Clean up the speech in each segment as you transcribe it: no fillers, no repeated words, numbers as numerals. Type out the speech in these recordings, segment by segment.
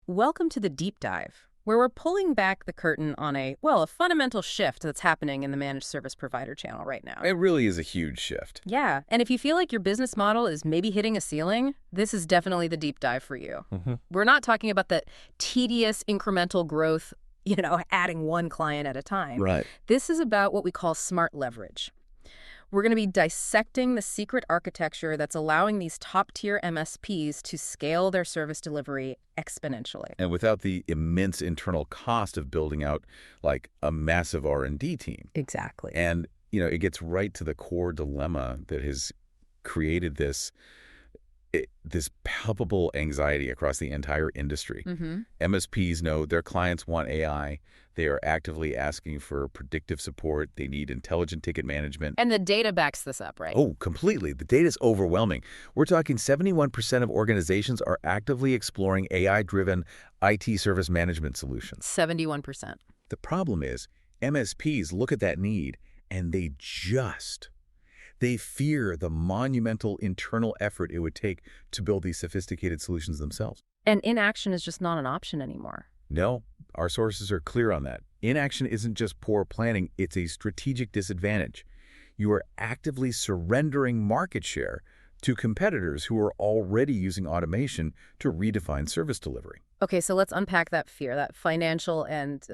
Welcome to the deep dive, where we're pulling back the curtain on a fundamental shift that's happening in the managed service provider channel right now. It really is a huge shift. Yeah, and if you feel like your business model is maybe hitting a ceiling, this is definitely the deep dive for you. We're not talking about the tedious incremental growth, adding one client at a time. Right. This is about what we call smart leverage. We're going to be dissecting the secret architecture that's allowing these top-tier MSPs to scale their service delivery exponentially. And without the immense internal cost of building out like a massive R&D team. Exactly. And, it gets right to the core dilemma that has created this palpable anxiety across the entire industry. MSPs know their clients want AI. They are actively asking for predictive support. They need intelligent ticket management. And the data backs this up, right? Oh, completely. The data is overwhelming. We're talking 71% of organizations are actively exploring AI-driven IT service management solutions. 71%. The problem is MSPs look at that need and they fear the monumental internal effort it would take to build these sophisticated solutions themselves. And inaction is just not an option anymore. No, our sources are clear on that. Inaction isn't just poor planning, it's a strategic disadvantage. You are actively surrendering market share to competitors who are already using automation to redefine service delivery. Okay, so let's unpack that fear, that financial and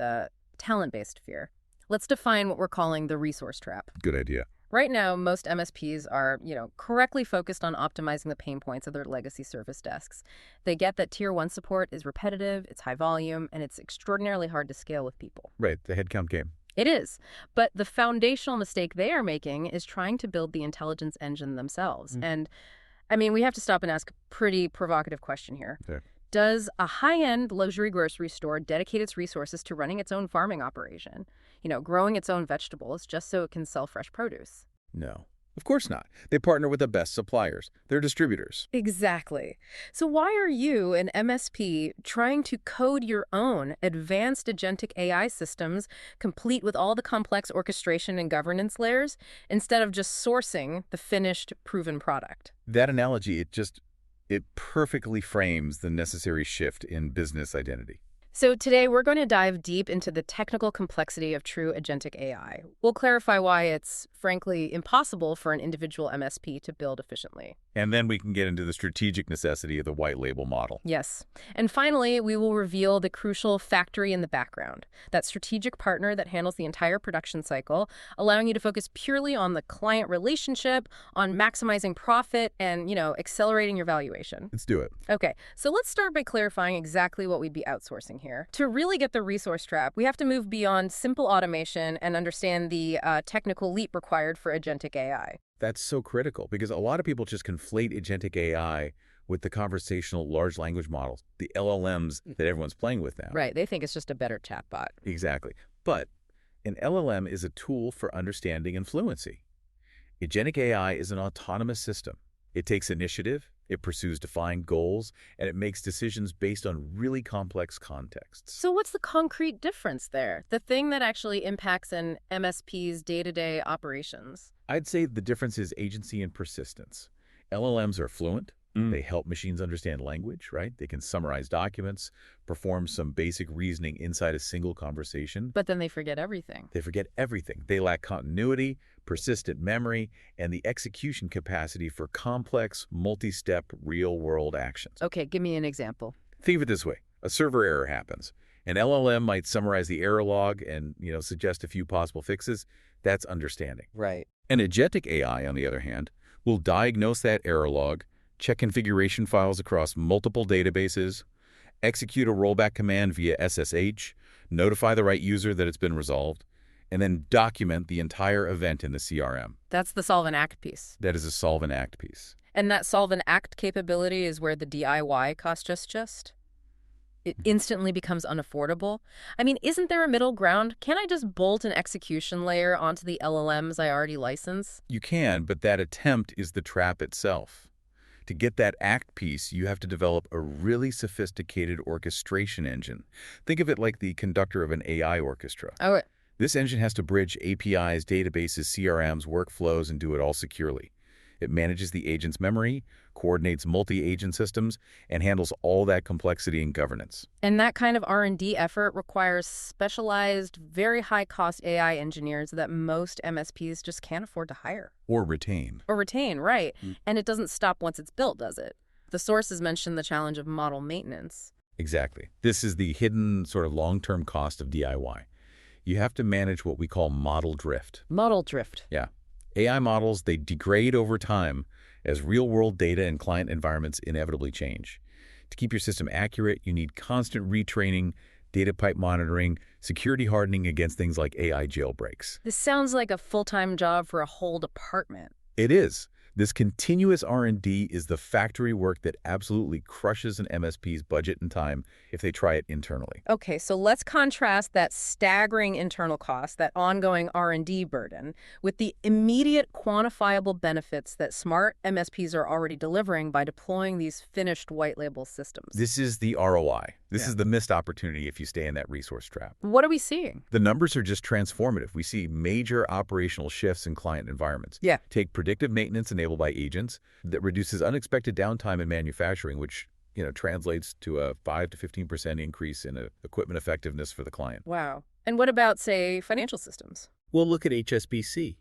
talent-based fear. Let's define what we're calling the resource trap. Good idea. Right now, most MSPs are, correctly focused on optimizing the pain points of their legacy service desks. They get that Tier 1 support is repetitive, it's high volume, and it's extraordinarily hard to scale with people. Right, the headcount game. It is. But the foundational mistake they are making is trying to build the intelligence engine themselves. And, we have to stop and ask a pretty provocative question here. Okay. Does a high-end luxury grocery store dedicate its resources to running its own farming operation? Growing its own vegetables just so it can sell fresh produce? No, of course not. They partner with the best suppliers. They're distributors. Exactly. So why are you, an MSP, trying to code your own advanced agentic AI systems complete with all the complex orchestration and governance layers instead of just sourcing the finished, proven product? That analogy, it perfectly frames the necessary shift in business identity. So today we're going to dive deep into the technical complexity of true agentic AI. We'll clarify why it's, frankly, impossible for an individual MSP to build efficiently. And then we can get into the strategic necessity of the white label model. Yes. And finally, we will reveal the crucial factory in the background, that strategic partner that handles the entire production cycle, allowing you to focus purely on the client relationship, on maximizing profit, and, accelerating your valuation. Let's do it. Okay, so let's start by clarifying exactly what we'd be outsourcing here. To really get the resource trap, we have to move beyond simple automation and understand the technical leap required for agentic AI. That's so critical because a lot of people just conflate agentic AI with the conversational large language models, the LLMs that everyone's playing with now. Right, they think it's just a better chatbot. Exactly. But an LLM is a tool for understanding and fluency. Agentic AI is an autonomous system. It takes initiative, it pursues defined goals, and it makes decisions based on really complex contexts. So what's the concrete difference there? The thing that actually impacts an MSP's day-to-day operations? I'd say the difference is agency and persistence. LLMs are fluent. They help machines understand language, right? They can summarize documents, perform some basic reasoning inside a single conversation. But then they forget everything. They forget everything. They lack continuity, persistent memory, and the execution capacity for complex, multi-step, real-world actions. Okay, give me an example. Think of it this way. A server error happens. An LLM might summarize the error log and, suggest a few possible fixes. That's understanding. Right. An agentic AI, on the other hand, will diagnose that error log, check configuration files across multiple databases, execute a rollback command via SSH, notify the right user that it's been resolved, and then document the entire event in the CRM. That's the solve and act piece. That is a solve and act piece. And that solve and act capability is where the DIY costs just? It instantly becomes unaffordable? Isn't there a middle ground? Can't I just bolt an execution layer onto the LLMs I already license? You can, but that attempt is the trap itself. To get that act piece, you have to develop a really sophisticated orchestration engine. Think of it like the conductor of an AI orchestra. Oh, This engine has to bridge APIs, databases, CRMs, workflows, and do it all securely. It manages the agent's memory, coordinates multi-agent systems, and handles all that complexity and governance. And that kind of R&D effort requires specialized, very high-cost AI engineers that most MSPs just can't afford to hire. Or retain. Or retain, right. And it doesn't stop once it's built, does it? The sources mention the challenge of model maintenance. Exactly. This is the hidden sort of long-term cost of DIY. You have to manage what we call model drift. Model drift. Yeah. AI models, they degrade over time as real-world data and client environments inevitably change. To keep your system accurate, you need constant retraining, data pipe monitoring, security hardening against things like AI jailbreaks. This sounds like a full-time job for a whole department. It is. This continuous R&D is the factory work that absolutely crushes an MSP's budget and time if they try it internally. Okay, so let's contrast that staggering internal cost, that ongoing R&D burden, with the immediate quantifiable benefits that smart MSPs are already delivering by deploying these finished white label systems. This is the ROI. This is the missed opportunity if you stay in that resource trap. What are we seeing? The numbers are just transformative. We see major operational shifts in client environments. Yeah. Take predictive maintenance enabled by agents that reduces unexpected downtime in manufacturing, which translates to a 5 to 15% increase in equipment effectiveness for the client. Wow. And what about, say, financial systems? Well, look at HSBC.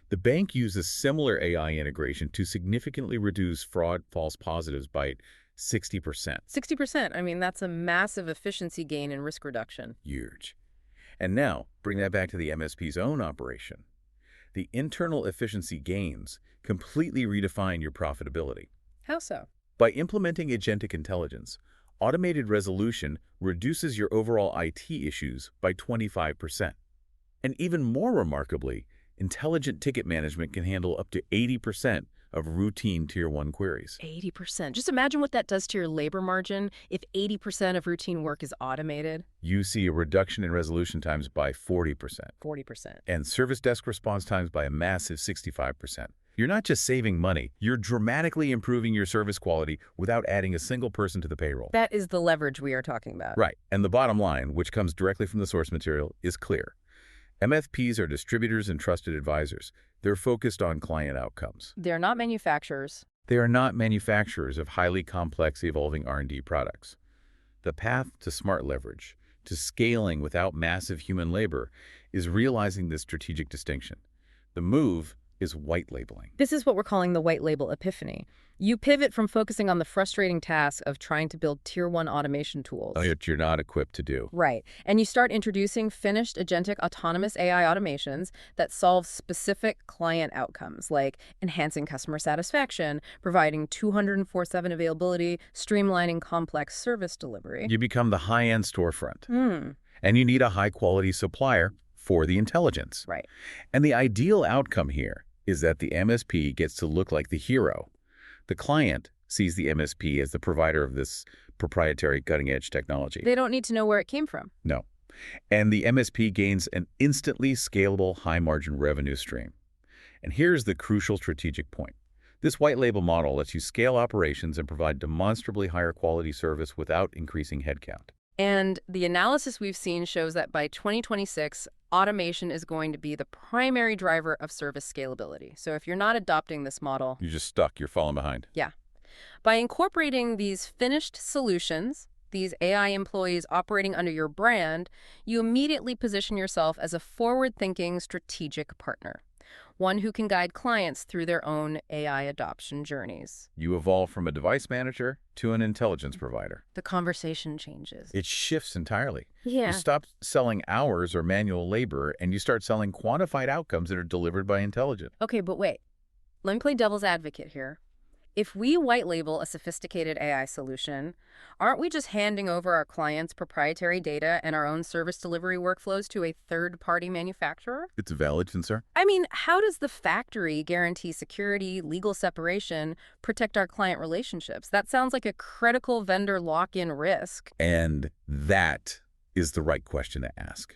The bank uses similar AI integration to significantly reduce fraud false positives by 60%. 60%. I mean, that's a massive efficiency gain in risk reduction. Huge. And now, bring that back to the MSP's own operation. The internal efficiency gains completely redefine your profitability. How so? By implementing agentic intelligence, automated resolution reduces your overall IT issues by 25%. And even more remarkably, intelligent ticket management can handle up to 80% of routine Tier 1 queries. 80%. Just imagine what that does to your labor margin if 80% of routine work is automated. You see a reduction in resolution times by 40%. 40%. And service desk response times by a massive 65%. You're not just saving money, you're dramatically improving your service quality without adding a single person to the payroll. That is the leverage we are talking about. Right. And the bottom line, which comes directly from the source material, is clear. MFPs are distributors and trusted advisors. They're focused on client outcomes. They're not manufacturers. They are not manufacturers of highly complex, evolving R&D products. The path to smart leverage, to scaling without massive human labor, is realizing this strategic distinction. The move is white labeling. This is what we're calling the white label epiphany. You pivot from focusing on the frustrating task of trying to build Tier 1 automation tools. That you're not equipped to do. Right. And you start introducing finished agentic autonomous AI automations that solve specific client outcomes, like enhancing customer satisfaction, providing 204/7 availability, streamlining complex service delivery. You become the high-end storefront. And you need a high-quality supplier for the intelligence. Right. And the ideal outcome here is that the MSP gets to look like the hero. The client sees the MSP as the provider of this proprietary cutting-edge technology. They don't need to know where it came from. No. And the MSP gains an instantly scalable, high-margin revenue stream. And here's the crucial strategic point. This white label model lets you scale operations and provide demonstrably higher quality service without increasing headcount. And the analysis we've seen shows that by 2026, automation is going to be the primary driver of service scalability. So if you're not adopting this model, You're just stuck. You're falling behind. yeah. By incorporating these finished solutions, these AI employees operating under your brand, you immediately position yourself as a forward-thinking strategic partner, one who can guide clients through their own AI adoption journeys. You evolve from a device manager to an intelligence provider. The conversation changes. It shifts entirely. Yeah. You stop selling hours or manual labor, and you start selling quantified outcomes that are delivered by intelligence. Okay, but wait. Let me play devil's advocate here. If we white label a sophisticated AI solution, aren't we just handing over our clients' proprietary data and our own service delivery workflows to a third-party manufacturer? It's a valid concern. I mean, how does the factory guarantee security, legal separation, protect our client relationships? That sounds like a critical vendor lock-in risk. And that is the right question to ask.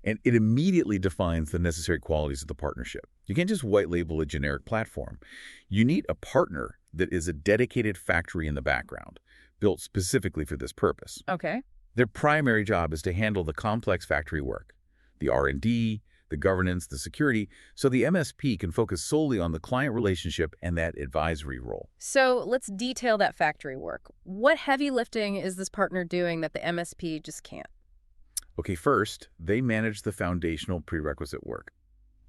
And it immediately defines the necessary qualities of the partnership. You can't just white label a generic platform. You need a partner that is a dedicated factory in the background, built specifically for this purpose. Okay. Their primary job is to handle the complex factory work, the R&D, the governance, the security, so the MSP can focus solely on the client relationship and that advisory role. So let's detail that factory work. What heavy lifting is this partner doing that the MSP just can't? Okay, first, they manage the foundational prerequisite work.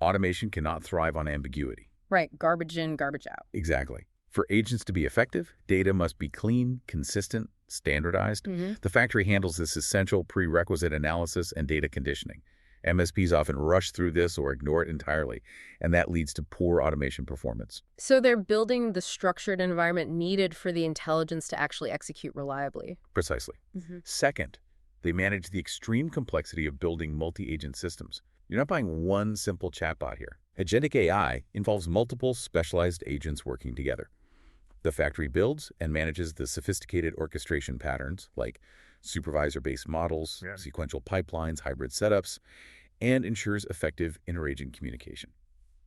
Automation cannot thrive on ambiguity. Right, garbage in, garbage out. Exactly. For agents to be effective, data must be clean, consistent, standardized. Mm-hmm. The factory handles this essential prerequisite analysis and data conditioning. MSPs often rush through this or ignore it entirely, and that leads to poor automation performance. So they're building the structured environment needed for the intelligence to actually execute reliably. Precisely. Mm-hmm. Second, they manage the extreme complexity of building multi-agent systems. You're not buying one simple chatbot here. Agentic AI involves multiple specialized agents working together. The factory builds and manages the sophisticated orchestration patterns like supervisor-based models, sequential pipelines, hybrid setups, and ensures effective interagent communication.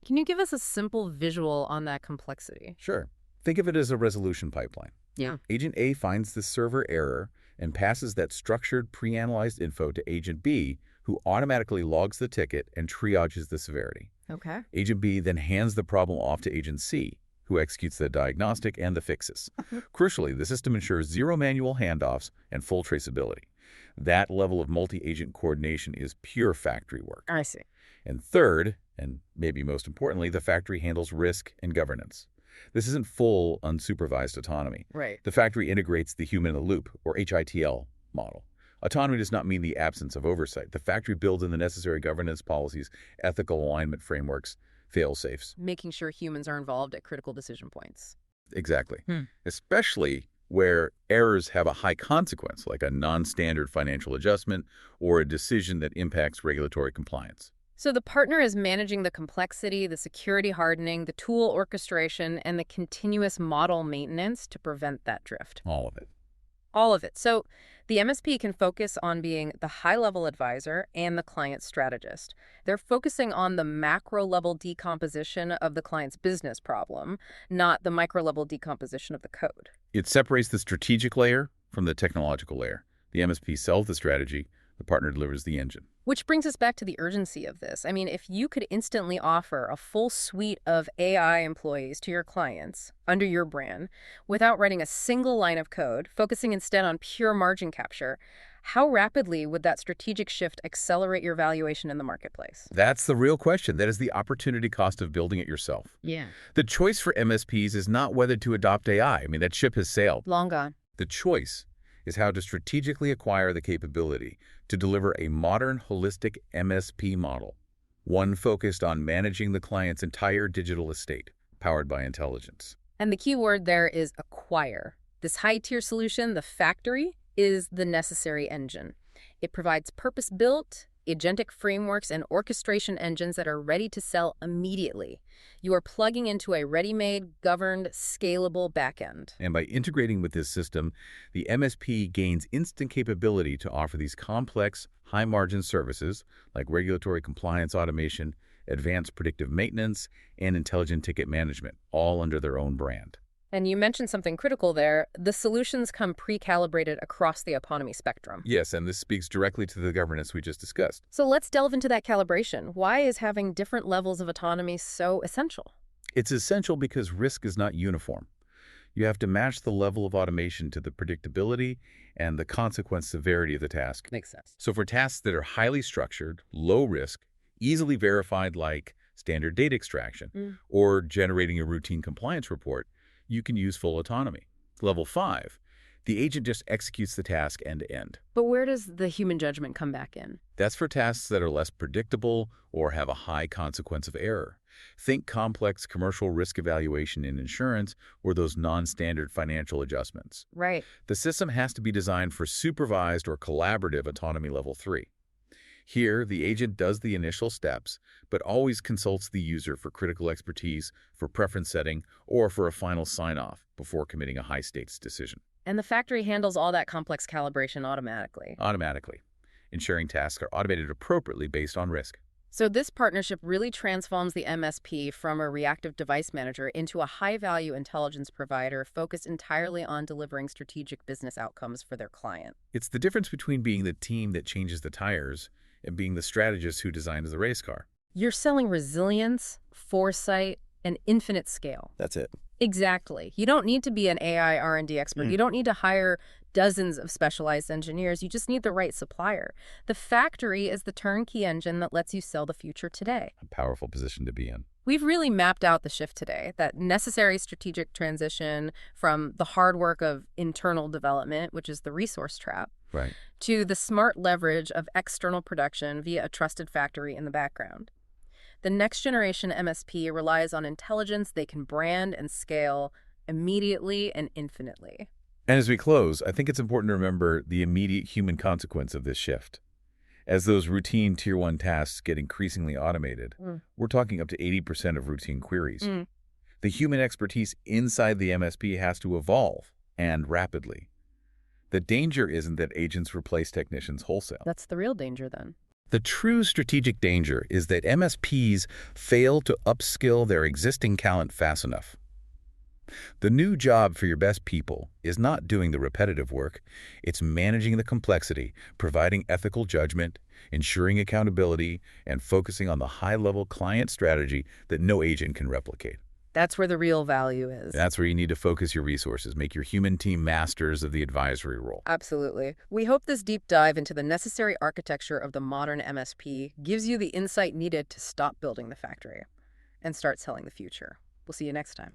Can you give us a simple visual on that complexity? Sure. Think of it as a resolution pipeline. Yeah. Agent A finds the server error and passes that structured, pre-analyzed info to Agent B, who automatically logs the ticket and triages the severity. Okay. Agent B then hands the problem off to Agent C, who executes the diagnostic and the fixes. Crucially, the system ensures zero manual handoffs and full traceability. That level of multi-agent coordination is pure factory work. I see. And third, and maybe most importantly, the factory handles risk and governance. This isn't full, unsupervised autonomy. Right. The factory integrates the human-in-the-loop, or HITL, model. Autonomy does not mean the absence of oversight. The factory builds in the necessary governance policies, ethical alignment frameworks, fail-safes. Making sure humans are involved at critical decision points. Exactly. Especially where errors have a high consequence, like a non-standard financial adjustment or a decision that impacts regulatory compliance. So the partner is managing the complexity, the security hardening, the tool orchestration, and the continuous model maintenance to prevent that drift. All of it. All of it. So the MSP can focus on being the high-level advisor and the client strategist. They're focusing on the macro-level decomposition of the client's business problem, not the micro-level decomposition of the code. It separates the strategic layer from the technological layer. The MSP sells the strategy, the partner delivers the engine. Which brings us back to the urgency of this. I mean, if you could instantly offer a full suite of AI employees to your clients under your brand without writing a single line of code, focusing instead on pure margin capture, how rapidly would that strategic shift accelerate your valuation in the marketplace? That's the real question. That is the opportunity cost of building it yourself. Yeah. The choice for MSPs is not whether to adopt AI. I mean, that ship has sailed. Long gone. The choice is how to strategically acquire the capability to deliver a modern, holistic MSP model, one focused on managing the client's entire digital estate, powered by intelligence. And the key word there is acquire. This high-tier solution, the factory, is the necessary engine. It provides purpose-built, agentic frameworks and orchestration engines that are ready to sell immediately. You are plugging into a ready-made, governed, scalable backend. And by integrating with this system, the MSP gains instant capability to offer these complex, high-margin services like regulatory compliance automation, advanced predictive maintenance, and intelligent ticket management, all under their own brand. And you mentioned something critical there. The solutions come pre-calibrated across the autonomy spectrum. Yes, and this speaks directly to the governance we just discussed. So let's delve into that calibration. Why is having different levels of autonomy so essential? It's essential because risk is not uniform. You have to match the level of automation to the predictability and the consequence severity of the task. Makes sense. So for tasks that are highly structured, low risk, easily verified like standard data extraction or generating a routine compliance report, you can use full autonomy. Level 5, the agent just executes the task end to end. But where does the human judgment come back in? That's for tasks that are less predictable or have a high consequence of error. Think complex commercial risk evaluation in insurance or those non-standard financial adjustments. Right. The system has to be designed for supervised or collaborative autonomy level 3. Here, the agent does the initial steps, but always consults the user for critical expertise, for preference setting, or for a final sign-off before committing a high-stakes decision. And the factory handles all that complex calibration automatically. Automatically, ensuring tasks are automated appropriately based on risk. So this partnership really transforms the MSP from a reactive device manager into a high-value intelligence provider focused entirely on delivering strategic business outcomes for their client. It's the difference between being the team that changes the tires and being the strategist who designs the race car. You're selling resilience, foresight, and infinite scale. That's it. Exactly. You don't need to be an AI R&D expert. You don't need to hire dozens of specialized engineers. You just need the right supplier. The factory is the turnkey engine that lets you sell the future today. A powerful position to be in. We've really mapped out the shift today, that necessary strategic transition from the hard work of internal development, which is the resource trap, Right. to the smart leverage of external production via a trusted factory in the background. The next generation MSP relies on intelligence they can brand and scale immediately and infinitely. And as we close, I think it's important to remember the immediate human consequence of this shift. As those routine Tier 1 tasks get increasingly automated, we're talking up to 80% of routine queries. The human expertise inside the MSP has to evolve, and rapidly. The danger isn't that agents replace technicians wholesale. That's the real danger then. The true strategic danger is that MSPs fail to upskill their existing talent fast enough. The new job for your best people is not doing the repetitive work. It's managing the complexity, providing ethical judgment, ensuring accountability, and focusing on the high-level client strategy that no agent can replicate. That's where the real value is. That's where you need to focus your resources, make your human team masters of the advisory role. Absolutely. We hope this deep dive into the necessary architecture of the modern MSP gives you the insight needed to stop building the factory and start selling the future. We'll see you next time.